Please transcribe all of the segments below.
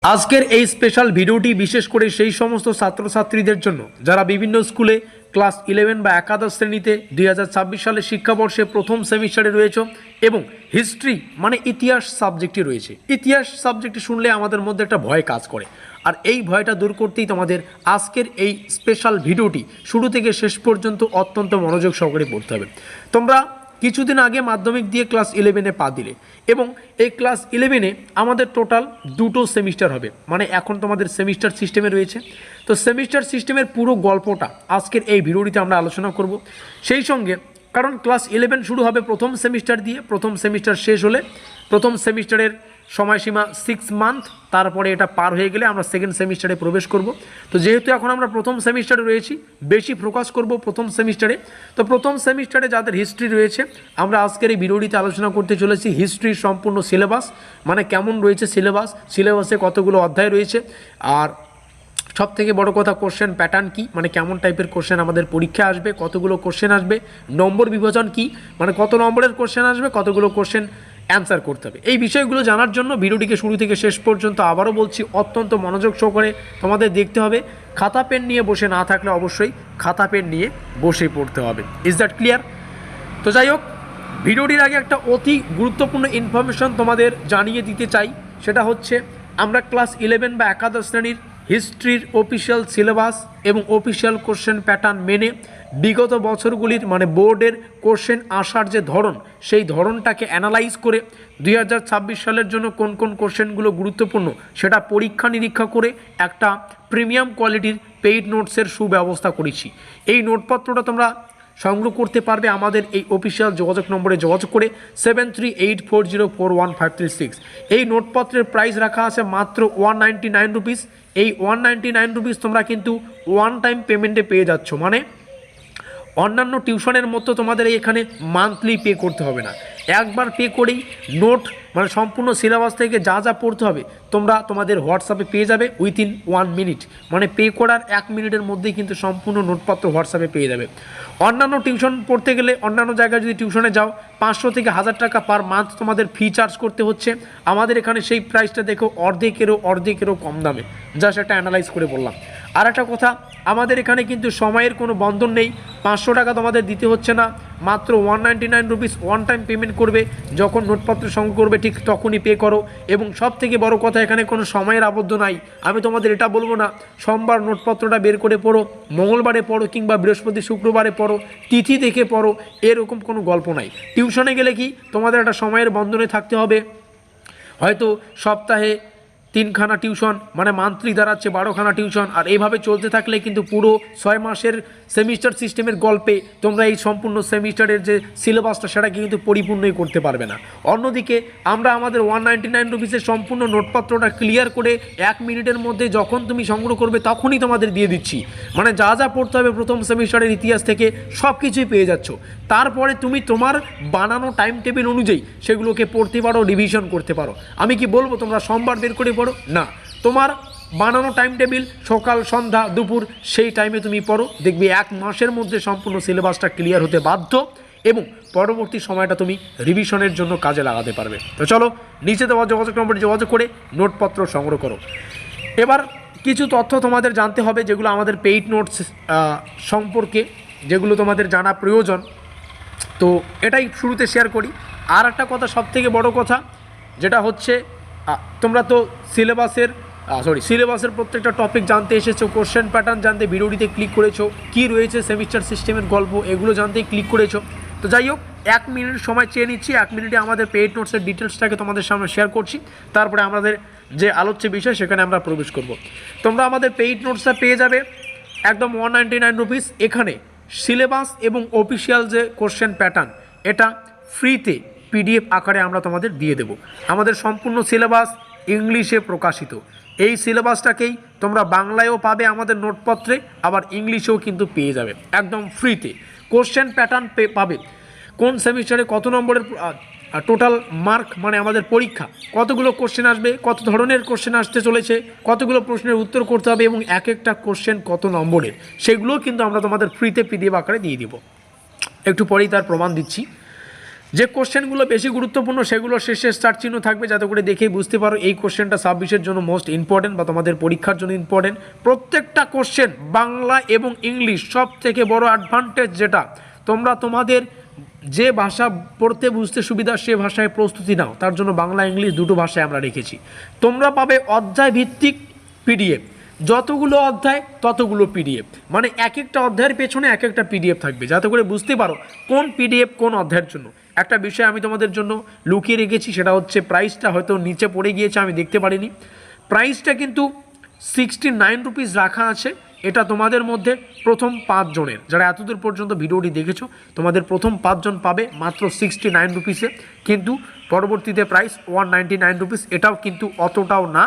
আজকের এই স্পেশাল ভিডিওটি বিশেষ করে সেই সমস্ত ছাত্রছাত্রীদের জন্য যারা বিভিন্ন স্কুলে ক্লাস 11 বা একাদশ শ্রেণীতে 2026 সালের শিক্ষাবর্ষে প্রথম সেমিস্টারে রয়েছে এবং হিস্ট্রি মানে ইতিহাস সাবজেক্টটি রয়েছে। ইতিহাস সাবজেক্টটি শুনলে আমাদের মধ্যে একটা ভয় কাজ করে, আর এই ভয়টা দূর করতেই তোমাদের আজকের এই স্পেশাল ভিডিওটি শুরু থেকে শেষ পর্যন্ত অত্যন্ত মনোযোগ সহকারে পড়তে হবে। তোমরা কিছুদিন আগে মাধ্যমিক দিয়ে ক্লাস 11-এ পা দিলে এবং এই ক্লাস 11-এ আমাদের টোটাল দুটো সেমিস্টার হবে, মানে এখন তোমাদের সেমিস্টার সিস্টেমে রয়েছে। তো সেমিস্টার সিস্টেমের পুরো গল্পটা আজকের এই ভিডিওটিতে আমরা আলোচনা করব। সেই সঙ্গে কারণ ক্লাস 11 শুরু হবে প্রথম সেমিস্টার দিয়ে, প্রথম সেমিস্টার শেষ হলে প্রথম সেমিস্টারের সময়সীমা 6 মান্থ, তারপরে এটা পার হয়ে গেলে আমরা সেকেন্ড সেমিস্টারে প্রবেশ করব। তো যেহেতু এখন আমরা প্রথম সেমিস্টারে রয়েছি, বেশি ফোকাস করব প্রথম সেমিস্টারে। তো প্রথম সেমিস্টারে যাদের হিস্ট্রি রয়েছে, আমরা আজকের এই ভিডিওটিতে আলোচনা করতে চলেছি হিস্ট্রির সম্পূর্ণ সিলেবাস, মানে কেমন রয়েছে সিলেবাসে কতগুলো অধ্যায় রয়েছে, আর সব থেকে বড় কথা কোশ্চেন প্যাটার্ন কি, মানে কেমন টাইপের কোশ্চেন আমাদের পরীক্ষা আসবে, কতগুলো কোশ্চেন আসবে, নম্বর বিভাজন কি, মানে কত নম্বরের কোশ্চেন আসবে, কতগুলো কোশ্চেন অ্যান্সার করতে হবে। এই বিষয়গুলো জানার জন্য ভিডিওটিকে শুরু থেকে শেষ পর্যন্ত আবারও বলছি অত্যন্ত মনোযোগ সহকারে তোমাদের দেখতে হবে। খাতা পেন নিয়ে বসে না থাকলে অবশ্যই খাতা পেন নিয়ে বসে পড়তে হবে। Is that clear? তো যাই হোক, ভিডিওটির আগে একটা অতি গুরুত্বপূর্ণ ইনফরমেশন তোমাদের জানিয়ে দিতে চাই। সেটা হচ্ছে আমরা ক্লাস 11 বা একাদশ শ্রেণীর হিস্ট্রির অফিসিয়াল সিলেবাস এবং অফিসিয়াল কোশ্চেন প্যাটার্ন মেনে বিগত বছরগুলির মানে বোর্ডের কোশ্চেন আসার যে ধরন, সেই ধরনটাকে অ্যানালাইজ করে 2026 সালের জন্য কোন কোন কোশ্চেনগুলো গুরুত্বপূর্ণ সেটা পরীক্ষা নিরীক্ষা করে একটা প্রিমিয়াম কোয়ালিটির পেইড নোটসের সুব্যবস্থা করেছি। এই নোটপত্রটা তোমরা সংগ্রহ করতে পারবে আমাদের এই অফিসিয়াল যোগাযোগ নম্বরে যোগাযোগ করে 7384041536। এই নোটপত্রের প্রাইস রাখা আছে মাত্র 199 রুপিস। এই 199 রুপিস তোমরা কিন্তু ওয়ান টাইম পেমেন্টে পেয়ে যাচ্ছ, মানে অন্যান্য টিউশনের মতো তোমাদের এখানে মান্থলি পে করতে হবে না, একবার পে করেই নোট মানে সম্পূর্ণ সিলেবাস থেকে যা যা পড়তে হবে তোমরা তোমাদের হোয়াটসঅ্যাপে পেয়ে যাবে উইথিন 1 মিনিট, মানে পে করার 1 মিনিটের মধ্যেই কিন্তু সম্পূর্ণ নোটপত্র হোয়াটসঅ্যাপে পেয়ে যাবে। অন্যান্য টিউশন পড়তে গেলে অন্যান্য জায়গায় যদি টিউশনে যাও 500 থেকে 1000 টাকা পার মান্থ তোমাদের ফি চার্জ করতে হচ্ছে। আমাদের এখানে সেই প্রাইসটা দেখো অর্ধেকেরও কম দামে, যা সেটা অ্যানালাইজ করে বললাম। আর একটা কথা, আমাদের এখানে কিন্তু সময়ের কোনো বন্ধন নেই। 500 টাকা তোমাদের দিতে হচ্ছে না, মাত্র 199 রুপিস ওয়ান টাইম পেমেন্ট করবে। যখন নোটপত্র সংগ্রহ করবে ঠিক তখনই পে করো। এবং সব থেকে বড় কথা, এখানে কোনো সময়ের আবদ্ধ নাই। আমি তোমাদের এটা বলবো না সোমবার নোটপত্রটা বের করে পড়ো, মঙ্গলবারে পড়ো, কিংবা বৃহস্পতি শুক্রবারে পড়ো, তিথি দেখে পড়ো, এরকম কোনো গল্প নাই। টিউশনে গেলে কি তোমাদের একটা সময়ের বন্ধনে থাকতে হবে, হয়তো সপ্তাহে 3খানা টিউশন, মানে মান্থলি দাঁড়াচ্ছে 12খানা টিউশন, আর এইভাবে চলতে থাকলে কিন্তু পুরো 6 মাসের সেমিস্টার সিস্টেমের গল্পে তোমরা এই সম্পূর্ণ সেমিস্টারের যে সিলেবাসটা সেটাকে কিন্তু পরিপূর্ণই করতে পারবে না। অন্যদিকে আমরা আমাদের 199 রুপিসের সম্পূর্ণ নোটপত্রটা ক্লিয়ার করে 1 মিনিটের মধ্যে যখন তুমি সংগ্রহ করবে তখনই তোমাদের দিয়ে দিচ্ছি, মানে যা যা পড়তে হবে প্রথম সেমিস্টারের ইতিহাস থেকে সব কিছুই পেয়ে যাচ্ছ। তারপরে তুমি তোমার বানানো টাইম টেবিল অনুযায়ী সেগুলোকে পড়তে পারো, রিভিশন করতে পারো। আমি কি বলবো তোমরা সোমবার বের করে পড়ো? না, তোমার বানানো টাইম টেবিল সকাল সন্ধ্যা দুপুর সেই টাইমে তুমি পড়ো, দেখবে 1 মাসের মধ্যে সম্পূর্ণ সিলেবাসটা ক্লিয়ার হতে বাধ্য এবং পরবর্তী সময়টা তুমি রিভিশনের জন্য কাজে লাগাতে পারবে। তো চলো, নিচে দেওয়া যোগাযোগ নম্বরে যোগাযোগ করে নোটপত্র সংগ্রহ করো। এবার কিছু তথ্য তোমাদের জানতে হবে যেগুলো আমাদের পেইড নোটস সম্পর্কে, যেগুলো তোমাদের জানা প্রয়োজন। তো এটাই শুরুতে শেয়ার করি। আর একটা কথা, সবথেকে বড় কথা যেটা হচ্ছে, তোমরা তো সিলেবাসের প্রত্যেকটা টপিক জানতে এসেছো, কোশ্চেন প্যাটার্ন জানতে ভিডিওটিতে ক্লিক করেছো, কি রয়েছে সেমিস্টার সিস্টেমের গল্প এগুলো জানতেই ক্লিক করেছো। তো যাই হোক, 1 মিনিট সময় চেয়ে নিচ্ছি, 1 মিনিটে আমাদের পেইড নোটসের ডিটেলসটাকে তোমাদের সামনে শেয়ার করছি, তারপরে আমাদের যে আলোচ্য বিষয় সেখানে আমরা প্রবেশ করব। তোমরা আমাদের পেইড নোটসটা পেয়ে যাবে একদম 199 রুপিস। এখানে সিলেবাস এবং অফিসিয়াল যে কোশ্চেন প্যাটার্ন এটা ফ্রিতে পিডিএফ আকারে আমরা তোমাদের দিয়ে দেব। আমাদের সম্পূর্ণ সিলেবাস ইংলিশে প্রকাশিত। এই সিলেবাসটাকেই তোমরা বাংলায়ও পাবে আমাদের নোটপত্রে, আবার ইংলিশেও কিন্তু পেয়ে যাবে একদম ফ্রিতে। কোশ্চেন প্যাটার্ন পাবে, কোন সেমিস্টারে কত নম্বরের টোটাল মার্ক, মানে আমাদের পরীক্ষা কতগুলো কোশ্চেন আসবে, কত ধরনের কোশ্চেন আসতে চলেছে, কতগুলো প্রশ্নের উত্তর করতে হবে এবং এক একটা কোশ্চেন কত নম্বরের, সেগুলোও কিন্তু আমরা তোমাদের ফ্রিতে পিডিএফ আকারে দিয়ে দিব। একটু পরেই তার প্রমাণ দিচ্ছি। যে কোশ্চেনগুলো বেশি গুরুত্বপূর্ণ সেগুলো শেষে স্টার চিহ্ন থাকবে, যাতে করে দেখেই বুঝতে পারো এই কোশ্চেনটা 26-এর জন্য মোস্ট ইম্পর্টেন্ট বা তোমাদের পরীক্ষার জন্য ইম্পর্টেন্ট। প্রত্যেকটা কোশ্চেন বাংলা এবং ইংলিশ, সব থেকে বড় অ্যাডভান্টেজ যেটা, তোমরা তোমাদের যে ভাষা পড়তে বুঝতে সুবিধা সে ভাষায় প্রস্তুতি নাও। তার জন্য বাংলা ইংলিশ দুটো ভাষায় আমরা রেখেছি। তোমরা পাবে অধ্যায় ভিত্তিক পিডিএফ, যতগুলো অধ্যায় ততগুলো পিডিএফ, মানে এক একটা অধ্যায়ের পেছনে এক একটা পিডিএফ থাকবে, যাতে করে বুঝতে পারো কোন পিডিএফ কোন অধ্যায়ের জন্য। একটা বিষয় আমি তোমাদের জন্য লুকিয়ে রেখেছি, সেটা হচ্ছে প্রাইসটা হয়তো নিচে পড়ে গিয়েছে, আমি দেখতে পারিনি। প্রাইসটা কিন্তু 69 রুপিস রাখা আছে। এটা তোমাদের মধ্যে প্রথম 5 জনের, যারা এতদূর পর্যন্ত ভিডিওটি দেখেছো, তোমাদের প্রথম 5 জন পাবে মাত্র 69 রুপিসে। কিন্তু পরবর্তীতে প্রাইস 199 রুপিস। এটাও কিন্তু অতটাও না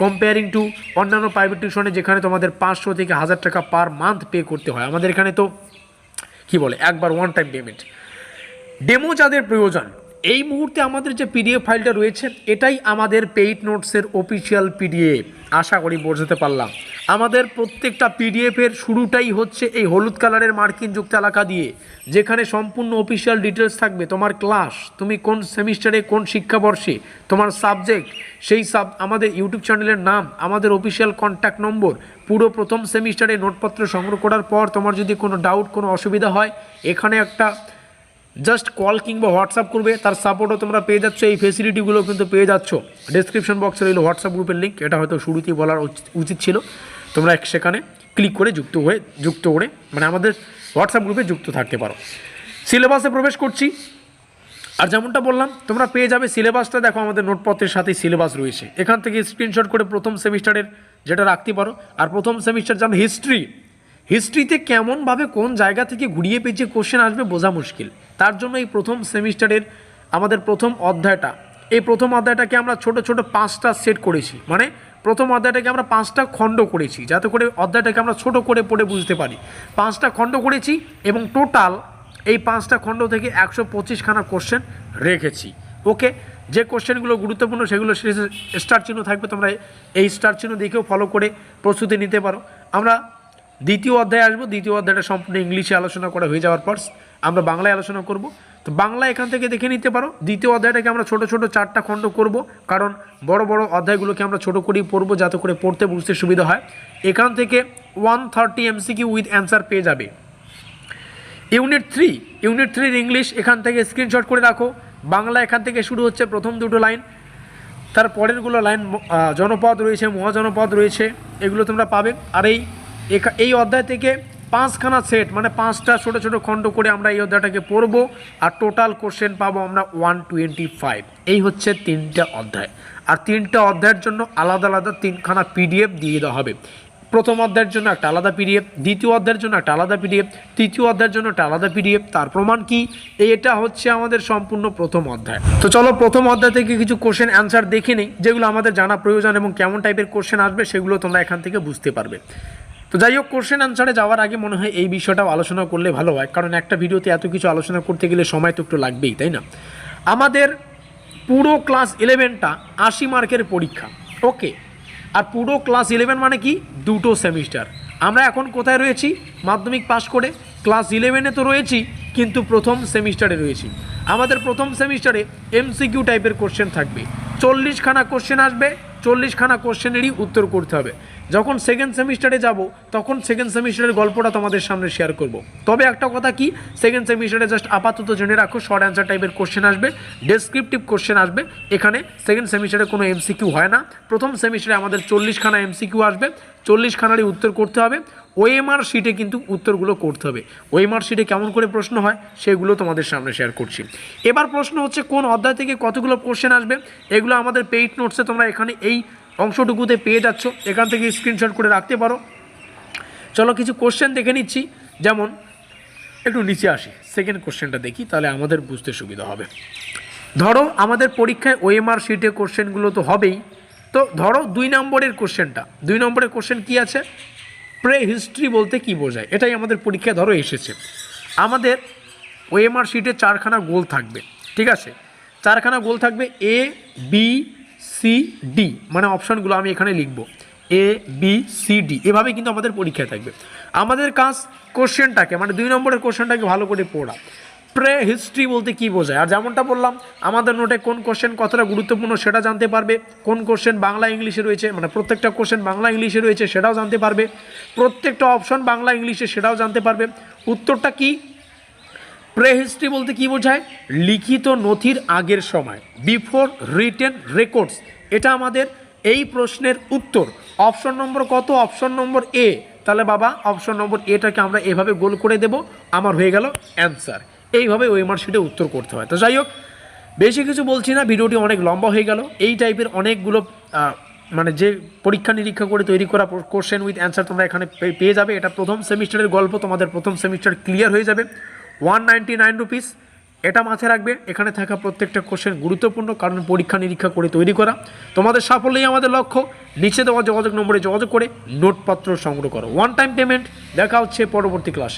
কম্পেয়ারিং টু অন্যান্য প্রাইভেট টিউশনে, যেখানে তোমাদের 500 থেকে 1000 টাকা পার মান্থ পে করতে হয়। আমাদের এখানে তো কি বলে, একবার ওয়ান টাইম পেমেন্ট। ডেমো যাদের প্রয়োজন, এই মুহূর্তে আমাদের যে পিডিএফ ফাইলটা রয়েছে এটাই আমাদের পেইড নোটসের অফিসিয়াল পিডিএফ। আশা করি বোঝাতে পারলাম। আমাদের প্রত্যেকটা পিডিএফের শুরুটাই হচ্ছে এই হলুদ কালারের মার্কিন যুক্ত এলাকা দিয়ে, যেখানে সম্পূর্ণ অফিসিয়াল ডিটেলস থাকবে। তোমার ক্লাস, তুমি কোন সেমিস্টারে কোন শিক্ষাবর্ষে, তোমার সাবজেক্ট, সেই আমাদের ইউটিউব চ্যানেলের নাম, আমাদের অফিসিয়াল কন্ট্যাক্ট নম্বর, পুরো প্রথম সেমিস্টারে নোটপত্র সংগ্রহ করার পর তোমার যদি কোনো ডাউট, কোনো অসুবিধা হয়, এখানে একটা জাস্ট কল কিংবা হোয়াটসঅ্যাপ করবে, তার সাপোর্টও তোমরা পেয়ে যাচ্ছ। এই ফেসিলিটিগুলো কিন্তু পেয়ে যাচ্ছ। ডেসক্রিপশন বক্সে রইল হোয়াটসঅ্যাপ গ্রুপের লিঙ্ক, এটা হয়তো শুরুতেই বলার উচিত ছিল। তোমরা সেখানে ক্লিক করে যুক্ত করে মানে আমাদের হোয়াটসঅ্যাপ গ্রুপে যুক্ত থাকতে পারো। সিলেবাসে প্রবেশ করছি। আর যেমনটা বললাম, তোমরা পেয়ে যাবে সিলেবাসটা। দেখো আমাদের নোটপত্রের সাথে সিলেবাস রয়েছে, এখান থেকে স্ক্রিনশট করে প্রথম সেমিস্টারের যেটা রাখতে পারো। আর প্রথম সেমিস্টার যেমন হিস্ট্রিতে কেমনভাবে কোন জায়গা থেকে ঘুরিয়ে পেঁচিয়ে কোশ্চেন আসবে বোঝা মুশকিল। তার জন্য এই প্রথম সেমিস্টারের আমাদের প্রথম অধ্যায়টাকে আমরা ছোট ছোট 5টা সেট করেছি। মানে প্রথম অধ্যায়টাকে আমরা 5টা খণ্ড করেছি, যাতে করে অধ্যায়টাকে আমরা ছোট করে পড়ে বুঝতে পারি। 5টা খণ্ড করেছি এবং টোটাল এই 5টা খণ্ড থেকে 125খানা কোশ্চেন রেখেছি। ওকে, যে কোশ্চেনগুলো গুরুত্বপূর্ণ সেগুলো স্টার চিহ্ন থাকবে, তোমরা এই স্টার চিহ্ন দেখেও ফলো করে প্রস্তুতি নিতে পারো। আমরা দ্বিতীয় অধ্যায়ে আসবো। দ্বিতীয় অধ্যায়টা সম্পূর্ণ ইংলিশে আলোচনা করা হয়ে যাওয়ার পর আমরা বাংলায় আলোচনা করব। তো বাংলা এখান থেকে দেখে নিতে পারো। দ্বিতীয় অধ্যায়টাকে আমরা ছোট ছোট 4টা খণ্ড করব, কারণ বড় বড় অধ্যায়গুলোকে আমরা ছোট করেই পড়বো, যাতে করে পড়তে বুঝতে সুবিধা হয়। এখান থেকে 130 এমসিকিউ উইথ অ্যান্সার পেয়ে যাবে। ইউনিট 3 ইংলিশ, এখান থেকে স্ক্রিনশট করে রাখো। বাংলা এখান থেকে শুরু হচ্ছে, প্রথম 2টো লাইন, তার পরেরগুলো লাইন জনপদ রয়েছে, মহাজনপদ রয়েছে, এগুলো তোমরা পাবে। আর এই অধ্যায় থেকে 5খানা সেট, মানে 5টা ছোটো ছোটো খণ্ড করে আমরা এই অধ্যায়টাকে পড়বো। আর টোটাল কোশ্চেন পাবো আমরা 125। এই হচ্ছে 3টা অধ্যায়। আর 3টা অধ্যায়ের জন্য আলাদা আলাদা 3খানা পিডিএফ দিয়ে দেওয়া হবে। প্রথম অধ্যায়ের জন্য একটা আলাদা পিডিএফ, দ্বিতীয় অধ্যায়ের জন্য একটা আলাদা পিডিএফ, তৃতীয় অধ্যায়ের জন্য একটা আলাদা পিডিএফ। তার প্রমাণ কি, এটা হচ্ছে আমাদের সম্পূর্ণ প্রথম অধ্যায়। তো চলো প্রথম অধ্যায় থেকে কিছু কোশ্চেন অ্যান্সার দেখে নিই, যেগুলো আমাদের জানা প্রয়োজন, এবং কেমন টাইপের কোশ্চেন আসবে সেগুলো তোমরা এখান থেকে বুঝতে পারবে। তো যাই হোক, কোশ্চেন অ্যান্সারে যাওয়ার আগে মনে হয় এই বিষয়টাও আলোচনা করলে ভালো হয়, কারণ একটা ভিডিওতে এত কিছু আলোচনা করতে গেলে সময় তো একটু লাগবেই, তাই না? আমাদের পুরো ক্লাস 11টা 80 মার্কের পরীক্ষা। ওকে, আর পুরো ক্লাস 11 মানে কি, 2টো সেমিস্টার। আমরা এখন কোথায় রয়েছি? মাধ্যমিক পাশ করে ক্লাস 11-এ তো রয়েছি, কিন্তু প্রথম সেমিস্টারে রয়েছি। আমাদের প্রথম সেমিস্টারে এমসিকিউ টাইপের কোশ্চেন থাকবে। 40খানা কোশ্চেন আসবে, 40খানা কোশ্চেনেরই উত্তর করতে হবে। যখন সেকেন্ড সেমিস্টারে যাব, তখন সেকেন্ড সেমিস্টারের গল্পটা তোমাদের সামনে শেয়ার করব। তবে একটা কথা কি, সেকেন্ড সেমিস্টারে জাস্ট আপাতত জেনে রাখো, শর্ট অ্যান্সার টাইপের কোশ্চেন আসবে, ডেসক্রিপটিভ কোশ্চেন আসবে। এখানে সেকেন্ড সেমিস্টারে কোনো এমসিকিউ হয় না। প্রথম সেমিস্টারে আমাদের 40খানা এমসিকিউ আসবে, 40খানারই উত্তর করতে হবে। ওএমআর শিটে কিন্তু উত্তরগুলো করতে হবে। ওএমআর শিটে কেমন করে প্রশ্ন হয় সেগুলো তোমাদের সামনে শেয়ার করছি। এবার প্রশ্ন হচ্ছে কোন অধ্যায় থেকে কতগুলো কোশ্চেন আসবে, এগুলো আমাদের পেইড নোটসে তোমরা এখানে এই অংশটুকুতে পেয়ে যাচ্ছ, এখান থেকে স্ক্রিনশট করে রাখতে পারো। চলো কিছু কোশ্চেন দেখে নিচ্ছি। যেমন একটু নিচে আসি, সেকেন্ড কোশ্চেনটা দেখি, তাহলে আমাদের বুঝতে সুবিধা হবে। ধরো আমাদের পরীক্ষায় ওএমআর শিটে কোশ্চেনগুলো তো হবেই। তো ধরো 2 নম্বরের কোশ্চেনটা, 2 নম্বরের কোশ্চেন কি আছে, প্রে হিস্ট্রি বলতে কি বোঝায়, এটাই আমাদের পরীক্ষায় ধরো এসেছে। আমাদের ওএমআর শিটে 4খানা গোল থাকবে, ঠিক আছে? 4খানা গোল থাকবে, এ বি সি ডি, মানে অপশানগুলো আমি এখানে লিখব, এ বি সি ডি, এভাবে কিন্তু আমাদের পরীক্ষায় থাকবে। আমাদের কাজ কোশ্চেনটাকে, মানে 2 নম্বরের কোশ্চেনটাকে ভালো করে পড়া। প্রে হিস্ট্রি বলতে কী বোঝায়, আর যেমনটা বললাম আমাদের নোটে কোন কোশ্চেন কতটা গুরুত্বপূর্ণ সেটা জানতে পারবে, কোন কোশ্চেন বাংলা ইংলিশে রয়েছে, মানে প্রত্যেকটা কোশ্চেন বাংলা ইংলিশে রয়েছে সেটাও জানতে পারবে, প্রত্যেকটা অপশন বাংলা ইংলিশে সেটাও জানতে পারবে। উত্তরটা কি? প্রে হিস্ট্রি বলতে কী বোঝায়? লিখিত নথির আগের সময়, বিফোর রিটেন রেকর্ডস। এটা আমাদের এই প্রশ্নের উত্তর। অপশন নম্বর কত? অপশন নম্বর এ। তাহলে বাবা অপশন নম্বর এটাকে আমরা এভাবে গোল করে দেব, আমার হয়ে গেল অ্যান্সার। এইভাবে ওএমআর শিটে উত্তর করতে হয়। তো যাই হোক, বেশি কিছু বলছি না, ভিডিওটি অনেক লম্বা হয়ে গেল। এই টাইপের অনেকগুলো মানে যে পরীক্ষা নিরীক্ষা করে তৈরি করা কোশ্চেন উইথ অ্যান্সার তোমরা এখানে পেয়ে যাবে। এটা প্রথম সেমিস্টারের গল্প, তোমাদের প্রথম সেমিস্টার ক্লিয়ার হয়ে যাবে। 199 রুপিস, এটা মাথায় রাখবে। এখানে থাকা প্রত্যেকটা কোশ্চেন গুরুত্বপূর্ণ, কারণ পরীক্ষা নিরীক্ষা করে তৈরি করা। তোমাদের সাফল্যই আমাদের লক্ষ্য। নিচে দেওয়া যোগাযোগ নম্বরে যোগাযোগ করে নোটপত্র সংগ্রহ করো। One time payment. দেখা হচ্ছে পরবর্তী ক্লাসে।